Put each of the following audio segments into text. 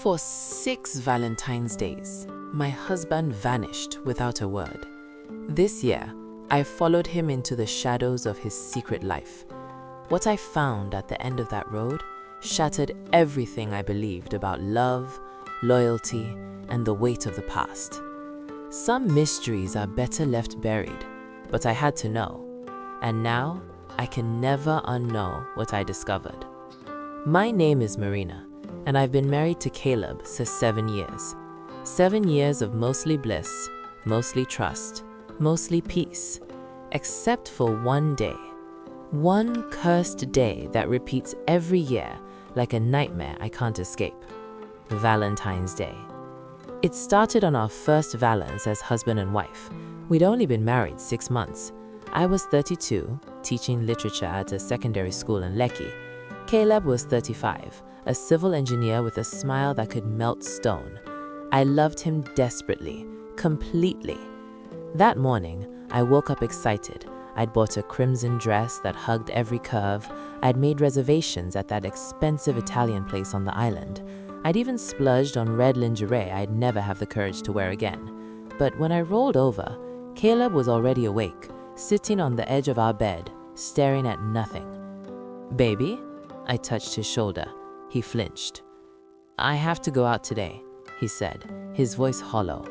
For 6 Valentine's days, my husband vanished without a word. This year, I followed him into the shadows of his secret life. What I found at the end of that road shattered everything I believed about love, loyalty, and the weight of the past. Some mysteries are better left buried, but I had to know. And now, I can never unknow what I discovered. My name is Marina, and I've been married to Caleb for 7 years. 7 years of mostly bliss, mostly trust, mostly peace, except for one day. One cursed day that repeats every year like a nightmare I can't escape. Valentine's Day. It started on our first Valence as husband and wife. We'd only been married 6 months. I was 32, teaching literature at a secondary school in Lekki. Caleb was 35, a civil engineer with a smile that could melt stone. I loved him desperately, completely. That morning, I woke up excited. I'd bought a crimson dress that hugged every curve. I'd made reservations at that expensive Italian place on the island. I'd even splurged on red lingerie I'd never have the courage to wear again. But when I rolled over, Caleb was already awake, sitting on the edge of our bed, staring at nothing. "Baby?" I touched his shoulder. He flinched. "I have to go out today," he said, his voice hollow.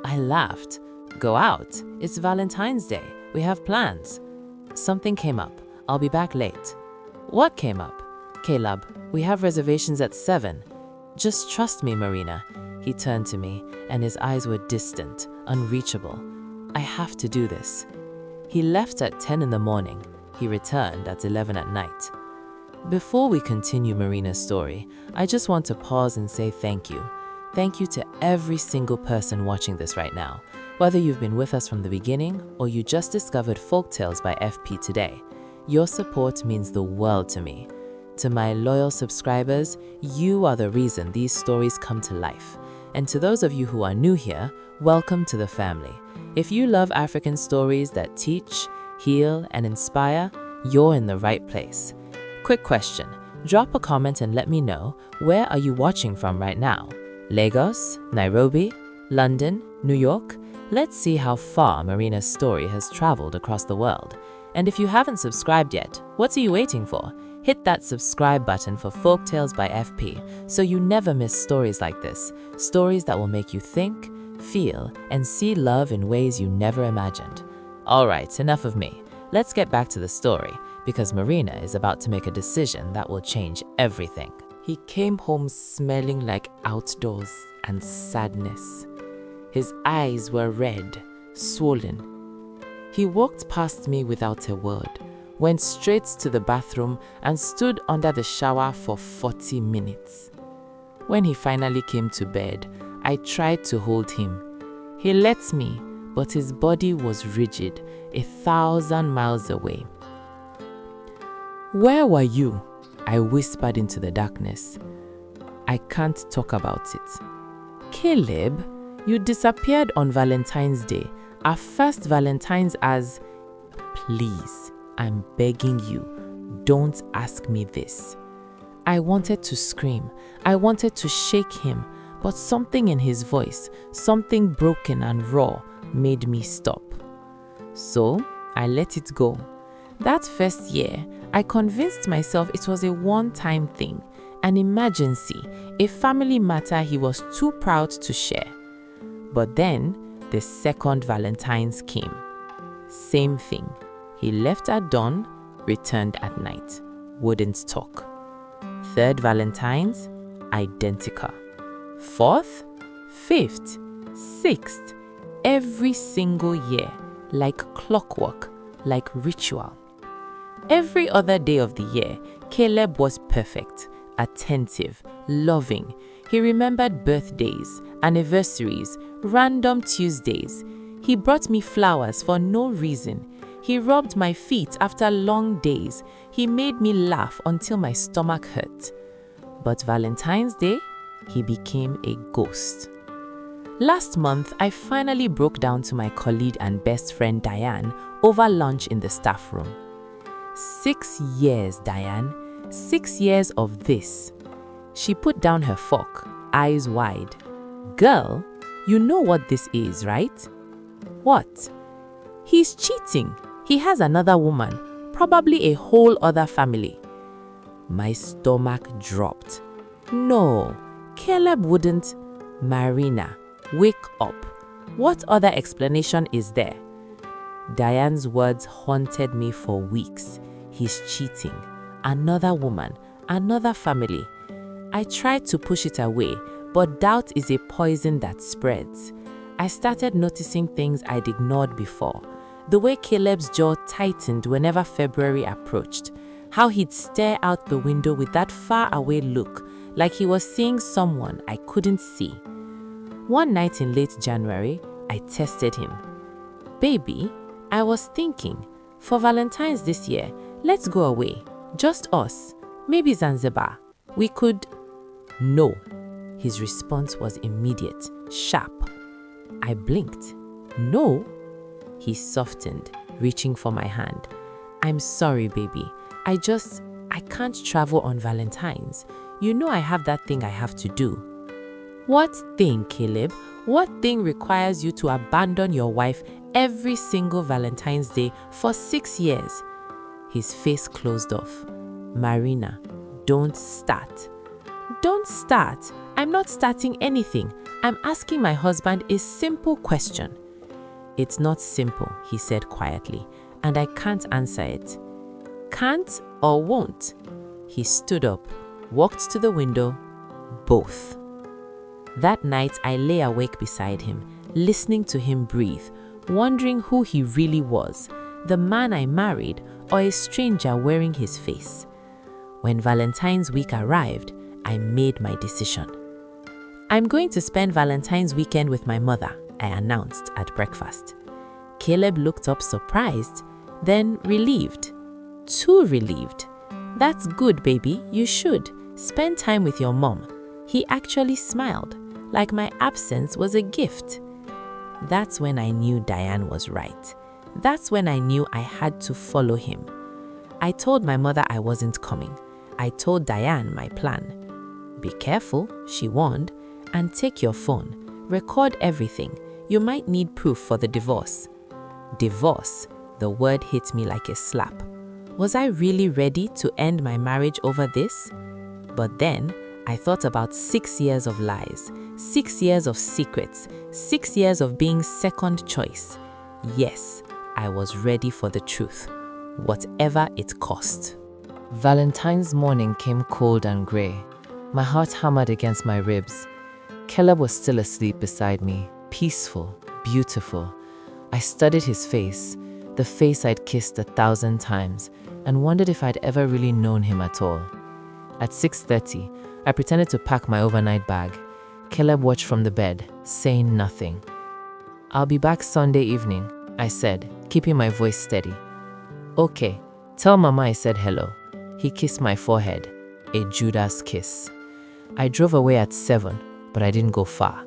I laughed. "Go out? It's Valentine's Day. We have plans." "Something came up. I'll be back late." "What came up?" "Caleb, we have reservations at 7. Just trust me, Marina." He turned to me, and his eyes were distant, unreachable. "I have to do this." He left at 10 in the morning. He returned at 11 at night. Before we continue Marina's story, I just want to pause and say thank you. Thank you to every single person watching this right now, whether you've been with us from the beginning or you just discovered Folktales by FP today. Your support means the world to me. To my loyal subscribers, you are the reason these stories come to life. And to those of you who are new here, welcome to the family. If you love African stories that teach, heal, and inspire, you're in the right place. Quick question, drop a comment and let me know, where are you watching from right now? Lagos, Nairobi, London, New York? Let's see how far Marina's story has traveled across the world. And if you haven't subscribed yet, what are you waiting for? Hit that subscribe button for Folktales by FP so you never miss stories like this, stories that will make you think, feel, and see love in ways you never imagined. Alright, enough of me. Let's get back to the story, because Marina is about to make a decision that will change everything. He came home smelling like outdoors and sadness. His eyes were red, swollen. He walked past me without a word, went straight to the bathroom and stood under the shower for 40 minutes. When he finally came to bed, I tried to hold him. He let me, but his body was rigid, 1,000 miles away. "Where were you?" I whispered into the darkness. "I can't talk about it." "Caleb, you disappeared on Valentine's Day, our first Valentine's as..." "Please, I'm begging you, don't ask me this." I wanted to scream. I wanted to shake him, but something in his voice, something broken and raw, made me stop. So I let it go. That first year, I convinced myself it was a one-time thing, an emergency, a family matter he was too proud to share. But then, the second Valentine's came. Same thing. He left at dawn, returned at night, wouldn't talk. Third Valentine's, identical. Fourth, fifth, sixth, every single year, like clockwork, like ritual. Every other day of the year, Caleb was perfect, attentive, loving. He remembered birthdays, anniversaries, random Tuesdays. He brought me flowers for no reason. He rubbed my feet after long days. He made me laugh until my stomach hurt. But Valentine's Day, he became a ghost. Last month, I finally broke down to my colleague and best friend Diane over lunch in the staff room. 6 years, Diane. 6 years of this. She put down her fork. eyes wide. "Girl, you know what this is, right?" "What?" "He's cheating. He has another woman, probably a whole other family." My stomach dropped. No, Caleb wouldn't. "Marina, wake up. What other explanation is there?" Diane's words haunted me for weeks. He's cheating. Another woman, another family. I tried to push it away, but doubt is a poison that spreads. I started noticing things I'd ignored before. The way Caleb's jaw tightened whenever February approached. How he'd stare out the window with that far-away look, like he was seeing someone I couldn't see. One night in late January, I tested him. "Baby, I was thinking, for Valentine's this year, let's go away. Just us. Maybe Zanzibar. We could..." "No." His response was immediate, sharp. I blinked. "No?" He softened, reaching for my hand. "I'm sorry, baby. I can't travel on Valentine's. You know I have that thing I have to do." "What thing, Caleb? What thing requires you to abandon your wife every single Valentine's Day for 6 years?" His face closed off. "Marina, don't start." "Don't start. I'm not starting anything. I'm asking my husband a simple question." "It's not simple," he said quietly, "and I can't answer it." "Can't or won't?" He stood up, walked to the window. Both. That night, I lay awake beside him, listening to him breathe, wondering who he really was, the man I married or a stranger wearing his face. When Valentine's week arrived, I made my decision. "I'm going to spend Valentine's weekend with my mother," I announced at breakfast. Caleb looked up surprised, then relieved. Too relieved. "That's good, baby. You should. Spend time with your mom." He actually smiled, like my absence was a gift. That's when I knew Diane was right. That's when I knew I had to follow him. I told my mother I wasn't coming. I told Diane my plan. "Be careful," she warned, "and take your phone. Record everything. You might need proof for the divorce." Divorce. The word hit me like a slap. Was I really ready to end my marriage over this? But then I thought about 6 years of lies, 6 years of secrets, 6 years of being second choice. Yes, I was ready for the truth, whatever it cost. Valentine's morning came cold and grey. My heart hammered against my ribs. Caleb was still asleep beside me, peaceful, beautiful. I studied his face, the face I'd kissed 1,000 times, and wondered if I'd ever really known him at all. At 6:30, I pretended to pack my overnight bag. Caleb watched from the bed, saying nothing. "I'll be back Sunday evening," I said, keeping my voice steady. "Okay, tell Mama I said hello." He kissed my forehead, a Judas kiss. I drove away at 7, but I didn't go far.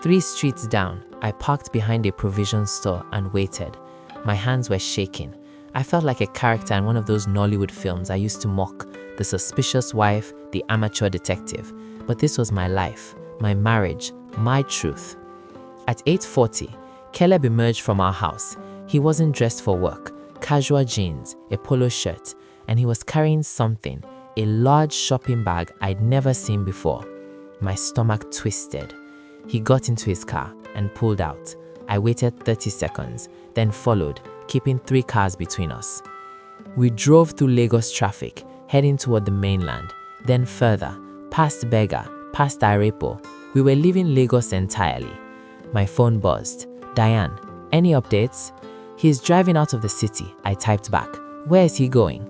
3 streets down, I parked behind a provision store and waited. My hands were shaking. I felt like a character in one of those Nollywood films I used to mock, the suspicious wife, the amateur detective. But this was my life, my marriage, my truth. At 8:40, Caleb emerged from our house. He wasn't dressed for work, casual jeans, a polo shirt, and he was carrying something, a large shopping bag I'd never seen before. My stomach twisted. He got into his car and pulled out. I waited 30 seconds, then followed, keeping 3 cars between us. We drove through Lagos traffic, heading toward the mainland, then further, past Bega, past Arepo. We were leaving Lagos entirely. My phone buzzed. "Diane, any updates?" "He's driving out of the city," I typed back. "Where is he going?"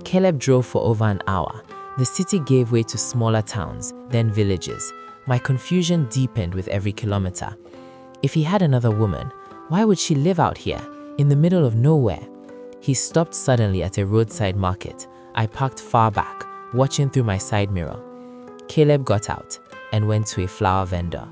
Caleb drove for over an hour. The city gave way to smaller towns, then villages. My confusion deepened with every kilometer. If he had another woman, why would she live out here, in the middle of nowhere? He stopped suddenly at a roadside market. I parked far back, watching through my side mirror. Caleb got out and went to a flower vendor.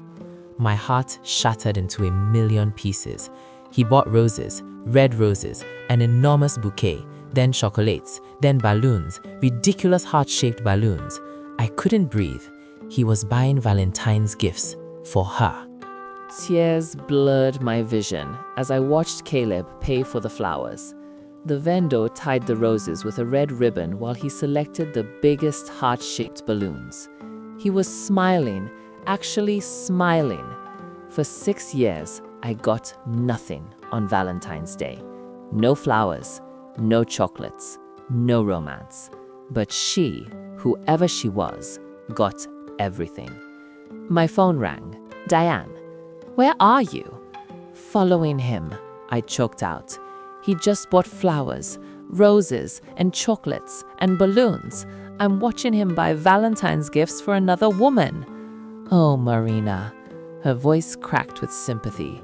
My heart shattered into a million pieces. He bought roses, red roses, an enormous bouquet, then chocolates, then balloons, ridiculous heart-shaped balloons. I couldn't breathe. He was buying Valentine's gifts for her. Tears blurred my vision as I watched Caleb pay for the flowers. The vendor tied the roses with a red ribbon while he selected the biggest heart-shaped balloons. He was smiling, actually smiling. For 6 years, I got nothing on Valentine's Day. No flowers, no chocolates, no romance. But she, whoever she was, got everything. My phone rang. Diane, where are you? Following him, I choked out. He just bought flowers, roses, and chocolates, and balloons. I'm watching him buy Valentine's gifts for another woman. Oh, Marina. Her voice cracked with sympathy.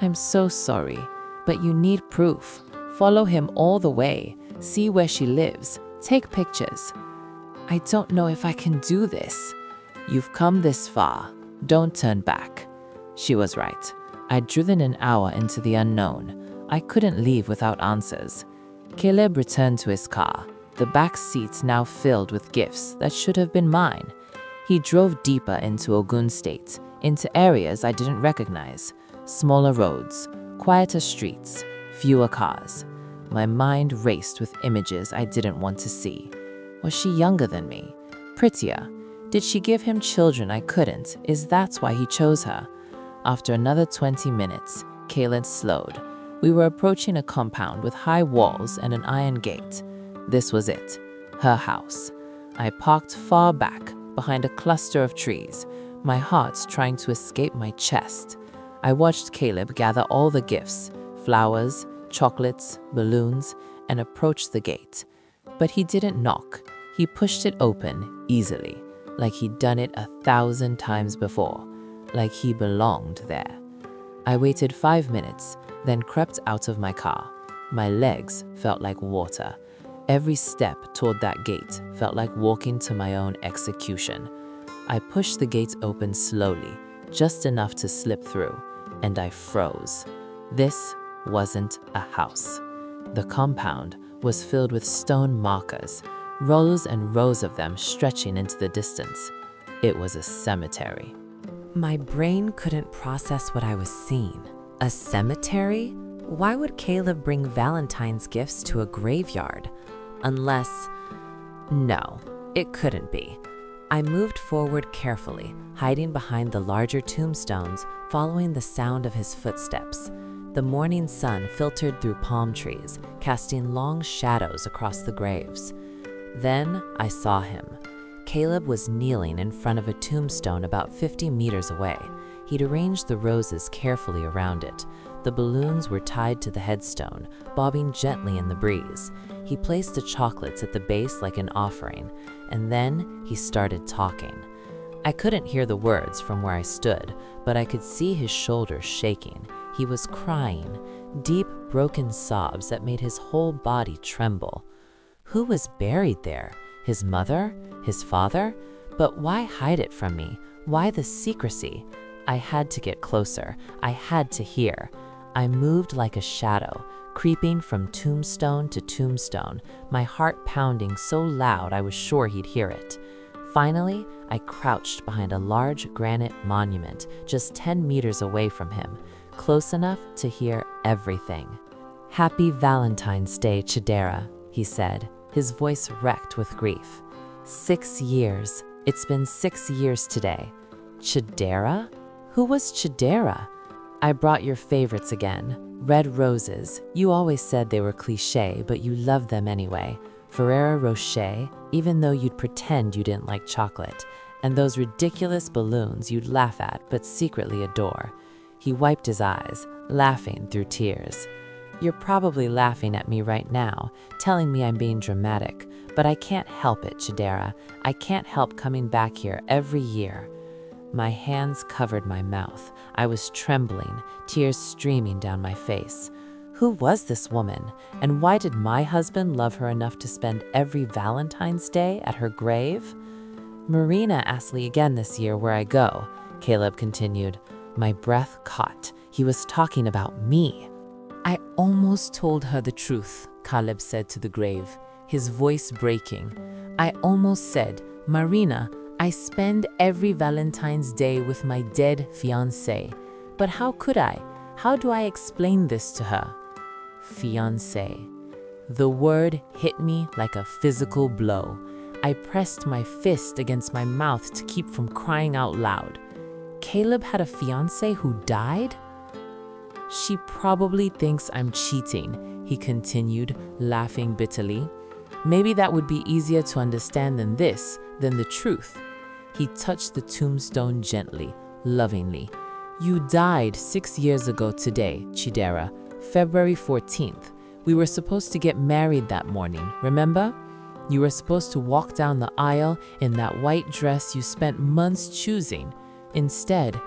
I'm so sorry, but you need proof. Follow him all the way. See where she lives. Take pictures. I don't know if I can do this. You've come this far. Don't turn back. She was right. I'd driven an hour into the unknown. I couldn't leave without answers. Caleb returned to his car, the back seat now filled with gifts that should have been mine. He drove deeper into Ogun State, into areas I didn't recognize. Smaller roads, quieter streets, fewer cars. My mind raced with images I didn't want to see. Was she younger than me? Prettier? Did she give him children I couldn't? Is that why he chose her? After another 20 minutes, Caleb slowed. We were approaching a compound with high walls and an iron gate. This was it, her house. I parked far back, behind a cluster of trees, my heart trying to escape my chest. I watched Caleb gather all the gifts, flowers, chocolates, balloons, and approach the gate. But he didn't knock. He pushed it open easily, like he'd done it 1,000 times before, like he belonged there. I waited 5 minutes, then crept out of my car. My legs felt like water. Every step toward that gate felt like walking to my own execution. I pushed the gate open slowly, just enough to slip through, and I froze. This wasn't a house. The compound was filled with stone markers, rows and rows of them stretching into the distance. It was a cemetery. My brain couldn't process what I was seeing. A cemetery? Why would Caleb bring Valentine's gifts to a graveyard? Unless... No, it couldn't be. I moved forward carefully, hiding behind the larger tombstones, following the sound of his footsteps. The morning sun filtered through palm trees, casting long shadows across the graves. Then I saw him. Caleb was kneeling in front of a tombstone about 50 meters away. He'd arranged the roses carefully around it. The balloons were tied to the headstone, bobbing gently in the breeze. He placed the chocolates at the base like an offering, and then he started talking. I couldn't hear the words from where I stood, but I could see his shoulders shaking. He was crying, deep, broken sobs that made his whole body tremble. Who was buried there? His mother? His father? But why hide it from me? Why the secrecy? I had to get closer. I had to hear. I moved like a shadow, creeping from tombstone to tombstone, my heart pounding so loud I was sure he'd hear it. Finally, I crouched behind a large granite monument just 10 meters away from him, close enough to hear everything. "Happy Valentine's Day, Chidera," he said, his voice wrecked with grief. 6 years. It's been 6 years today. Chidera? Who was Chidera? I brought your favorites again. Red roses. You always said they were cliché, but you loved them anyway. Ferrero Rocher, even though you'd pretend you didn't like chocolate. And those ridiculous balloons you'd laugh at but secretly adore. He wiped his eyes, laughing through tears. You're probably laughing at me right now, telling me I'm being dramatic, but I can't help it, Chidera. I can't help coming back here every year. My hands covered my mouth. I was trembling, tears streaming down my face. Who was this woman, and why did my husband love her enough to spend every Valentine's Day at her grave? Marina asked me again this year where I go, Caleb continued. My breath caught. He was talking about me. I almost told her the truth, Caleb said to the grave, his voice breaking. I almost said, Marina, I spend every Valentine's Day with my dead fiancé. But how could I? How do I explain this to her? Fiancé. The word hit me like a physical blow. I pressed my fist against my mouth to keep from crying out loud. Caleb had a fiancé who died? She probably thinks I'm cheating, he continued, laughing bitterly. Maybe that would be easier to understand than the truth. He touched the tombstone gently, lovingly. You died 6 years ago today, Chidera, February 14th. We were supposed to get married that morning, remember? You were supposed to walk down the aisle in that white dress you spent months choosing. Instead,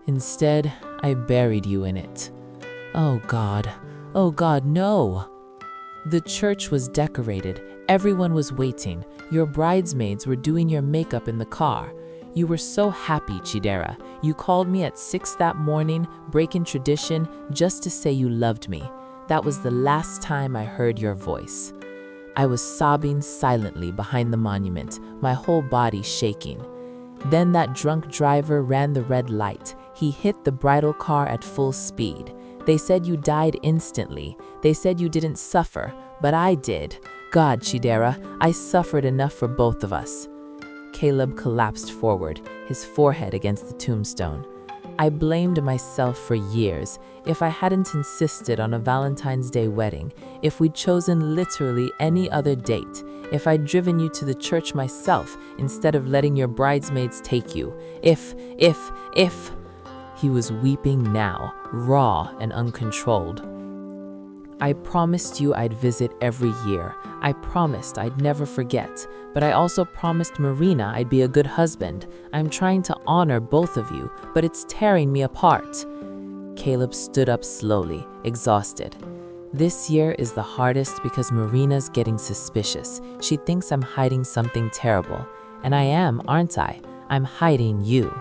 I buried you in it. Oh God, no. The church was decorated. Everyone was waiting. Your bridesmaids were doing your makeup in the car. You were so happy, Chidera. You called me at 6 that morning, breaking tradition, just to say you loved me. That was the last time I heard your voice. I was sobbing silently behind the monument, my whole body shaking. Then that drunk driver ran the red light. He hit the bridal car at full speed. They said you died instantly. They said you didn't suffer, but I did. God, Chidera, I suffered enough for both of us. Caleb collapsed forward, his forehead against the tombstone. I blamed myself for years. If I hadn't insisted on a Valentine's Day wedding, if we'd chosen literally any other date, if I'd driven you to the church myself instead of letting your bridesmaids take you, if. He was weeping now, raw and uncontrolled. I promised you I'd visit every year. I promised I'd never forget. But I also promised Marina I'd be a good husband. I'm trying to honor both of you, but it's tearing me apart. Caleb stood up slowly, exhausted. This year is the hardest because Marina's getting suspicious. She thinks I'm hiding something terrible. And I am, aren't I? I'm hiding you.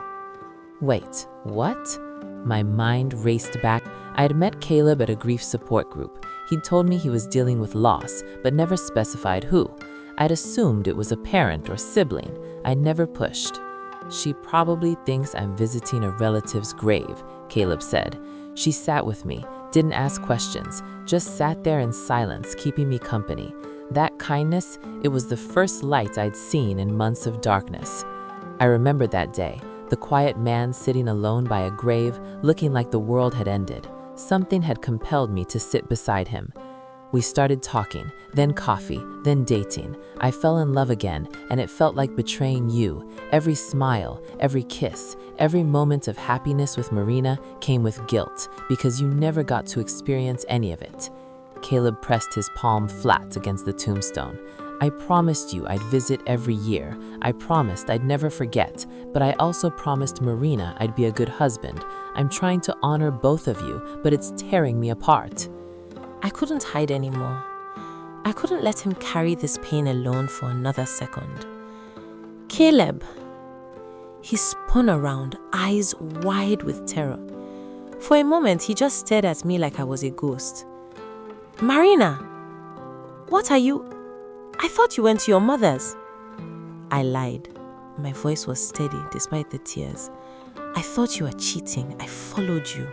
Wait, what? My mind raced back. I had met Caleb at a grief support group. He'd told me he was dealing with loss, but never specified who. I'd assumed it was a parent or sibling. I'd never pushed. She probably thinks I'm visiting a relative's grave, Caleb said. She sat with me, didn't ask questions, just sat there in silence, keeping me company. That kindness, it was the first light I'd seen in months of darkness. I remember that day, the quiet man sitting alone by a grave, looking like the world had ended. Something had compelled me to sit beside him. We started talking, then coffee, then dating. I fell in love again, and it felt like betraying you. Every smile, every kiss, every moment of happiness with Marina came with guilt, because you never got to experience any of it. Caleb pressed his palm flat against the tombstone. I promised you I'd visit every year. I promised I'd never forget, but I also promised Marina I'd be a good husband. I'm trying to honor both of you, but it's tearing me apart. I couldn't hide anymore. I couldn't let him carry this pain alone for another second. Caleb. He spun around, eyes wide with terror. For a moment, he just stared at me like I was a ghost. Marina, what are you? I thought you went to your mother's. I lied. My voice was steady despite the tears. I thought you were cheating. I followed you.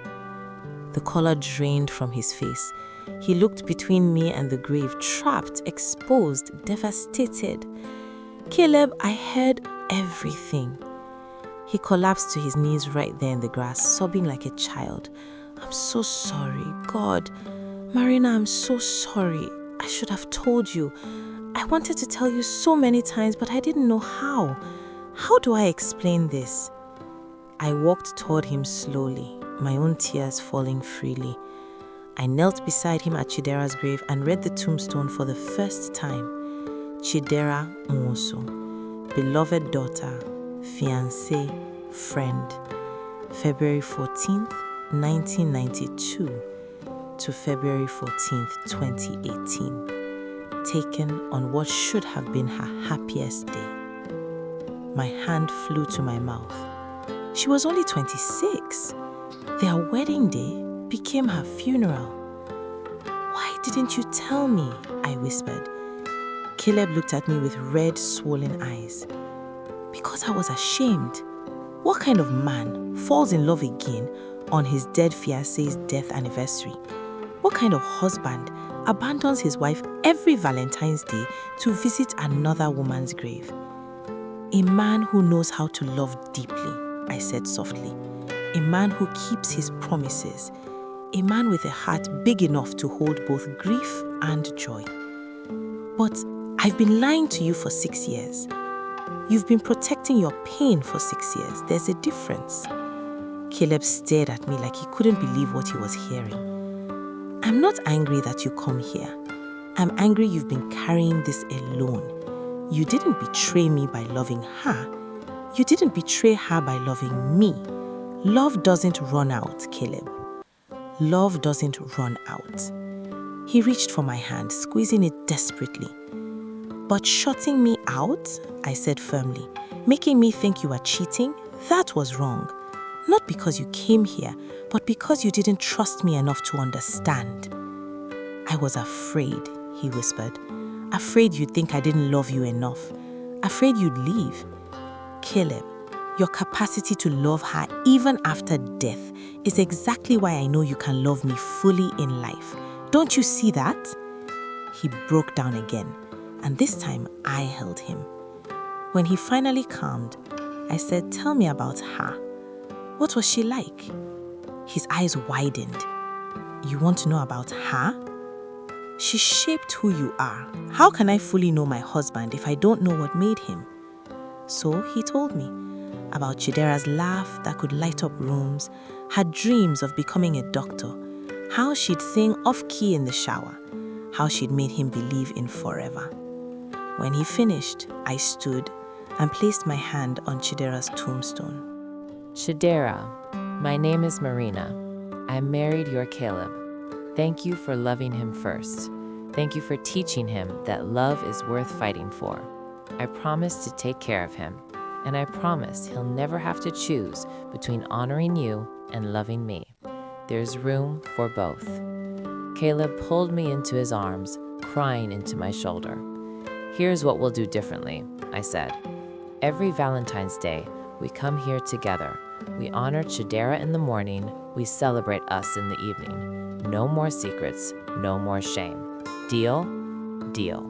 The color drained from his face. He looked between me and the grave, trapped, exposed, devastated. Caleb, I heard everything. He collapsed to his knees right there in the grass, sobbing like a child. I'm so sorry, God. Marina, I'm so sorry. I should have told you. I wanted to tell you so many times, but I didn't know how. How do I explain this? I walked toward him slowly, my own tears falling freely. I knelt beside him at Chidera's grave and read the tombstone for the first time. Chidera Nwosu, beloved daughter, fiancé, friend. February 14th, 1992 to February 14th, 2018. Taken on what should have been her happiest day. My hand flew to my mouth. She was only 26. Their wedding day became her funeral. Why didn't you tell me? I whispered. Caleb looked at me with red, swollen eyes. Because I was ashamed. What kind of man falls in love again on his dead fiancé's death anniversary? What kind of husband abandons his wife every Valentine's Day to visit another woman's grave? A man who knows how to love deeply, I said softly. A man who keeps his promises. A man with a heart big enough to hold both grief and joy. But I've been lying to you for 6 years. You've been protecting your pain for 6 years. There's a difference. Caleb stared at me like he couldn't believe what he was hearing. I'm not angry that you come here. I'm angry you've been carrying this alone. You didn't betray me by loving her. You didn't betray her by loving me. Love doesn't run out, Caleb. Love doesn't run out. He reached for my hand, squeezing it desperately. But shutting me out, I said firmly, making me think you were cheating, that was wrong. Not because you came here, but because you didn't trust me enough to understand. I was afraid, he whispered. Afraid you'd think I didn't love you enough. Afraid you'd leave. Caleb, your capacity to love her even after death is exactly why I know you can love me fully in life. Don't you see that? He broke down again, and this time I held him. When he finally calmed, I said, tell me about her. What was she like? His eyes widened. You want to know about her? She shaped who you are. How can I fully know my husband if I don't know what made him? So he told me about Chidera's laugh that could light up rooms, her dreams of becoming a doctor, how she'd sing off-key in the shower, how she'd made him believe in forever. When he finished, I stood and placed my hand on Chidera's tombstone. Chidera, my name is Marina. I married your Caleb. Thank you for loving him first. Thank you for teaching him that love is worth fighting for. I promise to take care of him, and I promise he'll never have to choose between honoring you and loving me. There's room for both. Caleb pulled me into his arms, crying into my shoulder. Here's what we'll do differently, I said. Every Valentine's Day, we come here together. We honor Chidera in the morning, we celebrate us in the evening. No more secrets, no more shame. Deal? Deal.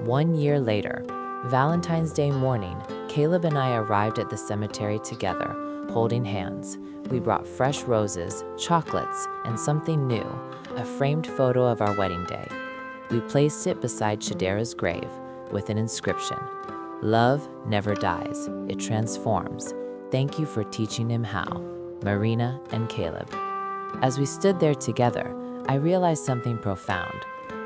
1 year later, Valentine's Day morning, Caleb and I arrived at the cemetery together, holding hands. We brought fresh roses, chocolates, and something new, a framed photo of our wedding day. We placed it beside Chidera's grave with an inscription. Love never dies, it transforms. Thank you for teaching him how. Marina and Caleb. As we stood there together, I realized something profound.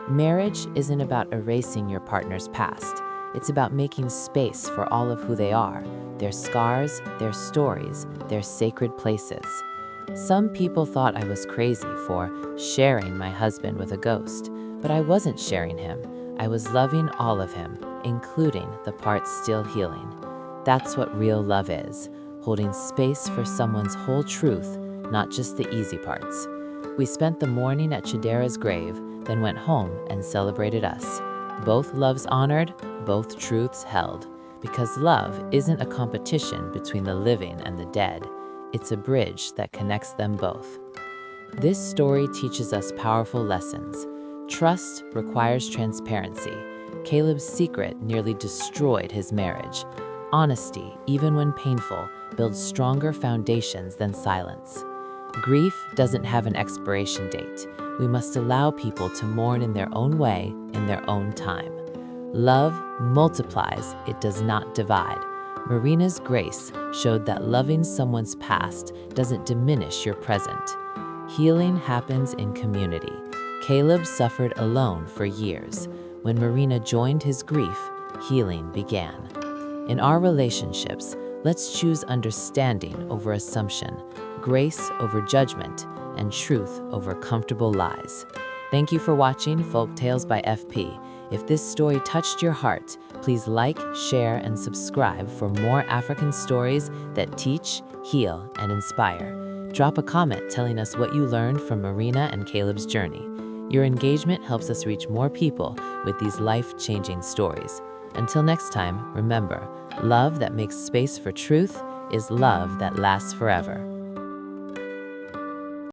Marriage isn't about erasing your partner's past. It's about making space for all of who they are, their scars, their stories, their sacred places. Some people thought I was crazy for sharing my husband with a ghost, but I wasn't sharing him. I was loving all of him, including the parts still healing. That's what real love is, holding space for someone's whole truth, not just the easy parts. We spent the morning at Chidera's grave, then went home and celebrated us. Both loves honored, both truths held. Because love isn't a competition between the living and the dead. It's a bridge that connects them both. This story teaches us powerful lessons. Trust requires transparency. Caleb's secret nearly destroyed his marriage. Honesty, even when painful, builds stronger foundations than silence. Grief doesn't have an expiration date. We must allow people to mourn in their own way, in their own time. Love multiplies, it does not divide. Marina's grace showed that loving someone's past doesn't diminish your present. Healing happens in community. Caleb suffered alone for years. When Marina joined his grief, healing began. In our relationships, let's choose understanding over assumption, grace over judgment, and truth over comfortable lies. Thank you for watching Folktales by FP. If this story touched your heart, please like, share, and subscribe for more African stories that teach, heal, and inspire. Drop a comment telling us what you learned from Marina and Caleb's journey. Your engagement helps us reach more people with these life-changing stories. Until next time, remember, Love that makes space for truth is love that lasts forever.